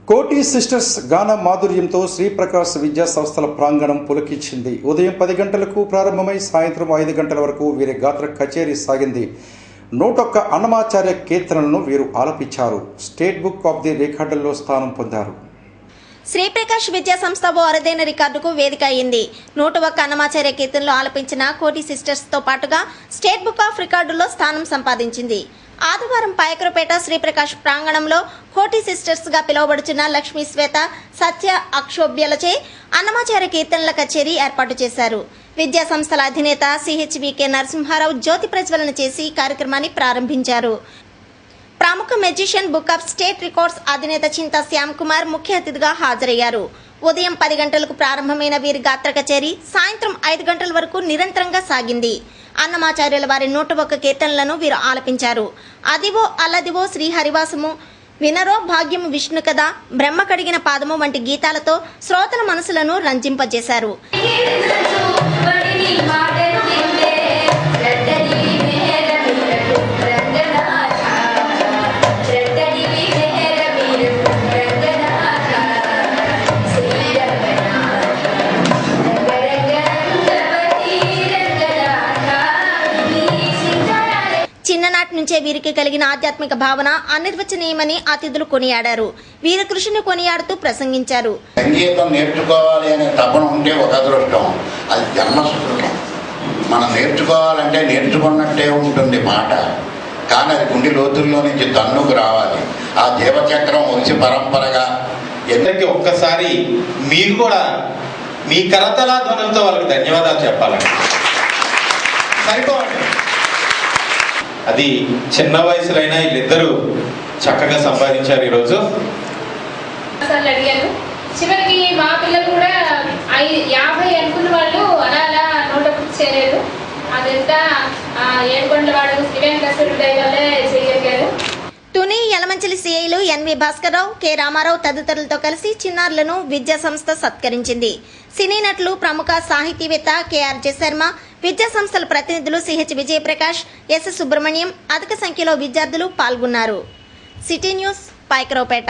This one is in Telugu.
కోటి సిస్టర్స్ గాన మాధుర్యంతో శ్రీప్రకాశ్ విద్యా సంస్థల ప్రాంగణం పులకించింది. ఉదయం 10 గంటలకు ప్రారంభమై సాయంత్రం 5 గంటల వరకు వీరి గాత్ర కచేరీ సాగింది. 101 అన్నమాచార్య కీర్తనలను వీరు ఆలపించారు. స్టేట్ బుక్ ఆఫ్ ది రికార్డుల్లో స్థానం పొందారు. శ్రీప్రకాశ్ విద్యా సంస్థ ఓ అరుదైన రికార్డుకు వేదిక అయింది. 101 అన్నమాచార్య కీర్తనలు ఆలపించిన కోటి సిస్టర్స్ తో పాటుగా స్టేట్ బుక్ ఆఫ్ రికార్డుల్లో స్థానం సంపాదించింది. ఆదివారం పాయకరపేట శ్రీప్రకాశ్ ప్రాంగణంలో కోటి సిస్టర్స్ గా పిలువబడుచున్న లక్ష్మీ శ్వేత, సత్య అక్షోభ్యలచే అన్నమాచార్య కీర్తనల కచేరీ ఏర్పాటు చేశారు. విద్యా సంస్థల అధినేత సిహెచ్వికే నరసింహారావు జ్యోతి ప్రజ్వలన చేసి కార్యక్రమాన్ని ప్రారంభించారు. ప్రముఖ magician book of state records అధినేత చింతా శ్యామ్ కుమార్ ముఖ్య అతిథిగా హాజరయ్యారు. ఉదయం 10 గంటలకు ప్రారంభమైన వీరి గాత్ర కచేరీ సాయంత్రం 5 గంటల వరకు నిరంతరంగా సాగింది. అన్నమాచార్యుల వారి 101 కీర్తనలను వీరు ఆలపించారు. అదివో అల్లదివో శ్రీ హరివాసము, వినరో భాగ్యము విష్ణు కథ, బ్రహ్మ కడిగిన పాదము వంటి గీతాలతో శ్రోతల మనసులను రంజింపజేశారు. చిన్ననాటి నుంచే వీరికి కలిగిన ఆధ్యాత్మిక భావన అనిర్వచనీయమని అతిథులు కొనియాడారు. వీరి కృషిని కొనియాడుతూ ప్రసంగించారు. సంగీతం నేర్చుకోవాలి అనే తపన ఉంటే ఒక అదృష్టం, అది జన్మసుకృతం. మనం నేర్చుకోవాలంటే నేర్చుకున్నట్టే ఉంటుంది మాట, కానీ అది గుండె లోతుల్లో నుంచి తన్నుకు రావాలి. ఆ జీవచక్రం వంశీ పరంపరగా అందరికీ ఒక్కసారి మీరు కూడా మీ కరతలా ధ్వనులతో వాళ్ళకి ధన్యవాదాలు చెప్పాలండి. సరిపోండి. అది చిన్న వయసులైనా వీళ్ళిద్దరూ చక్కగా సంపాదించారు ఈరోజు. అడిగాను చివరికి మా పిల్లలు కూడా 50 అనుకున్న వాళ్ళు అలా 101 చేయలేదు. అదంతా ఏడుకొండలవాడు శ్రీ వెంకటేశ్వరుడి దయ వల్లే చేయగలిగారు. తుని యలమంచిలి సిఐలు ఎన్వి భాస్కర్రావు, కె రామారావు తదితరులతో కలిసి చిన్నారులను విద్యా సంస్థ సత్కరించింది. సినీ నటులు, ప్రముఖ సాహితీవేత్త కెఆర్ శర్మ, విద్యా సంస్థల ప్రతినిధులు సిహెచ్ విజయప్రకాష్, ఎస్ సుబ్రహ్మణ్యం, అధిక సంఖ్యలో విద్యార్థులు పాల్గొన్నారు. City news, Payakaraopeta.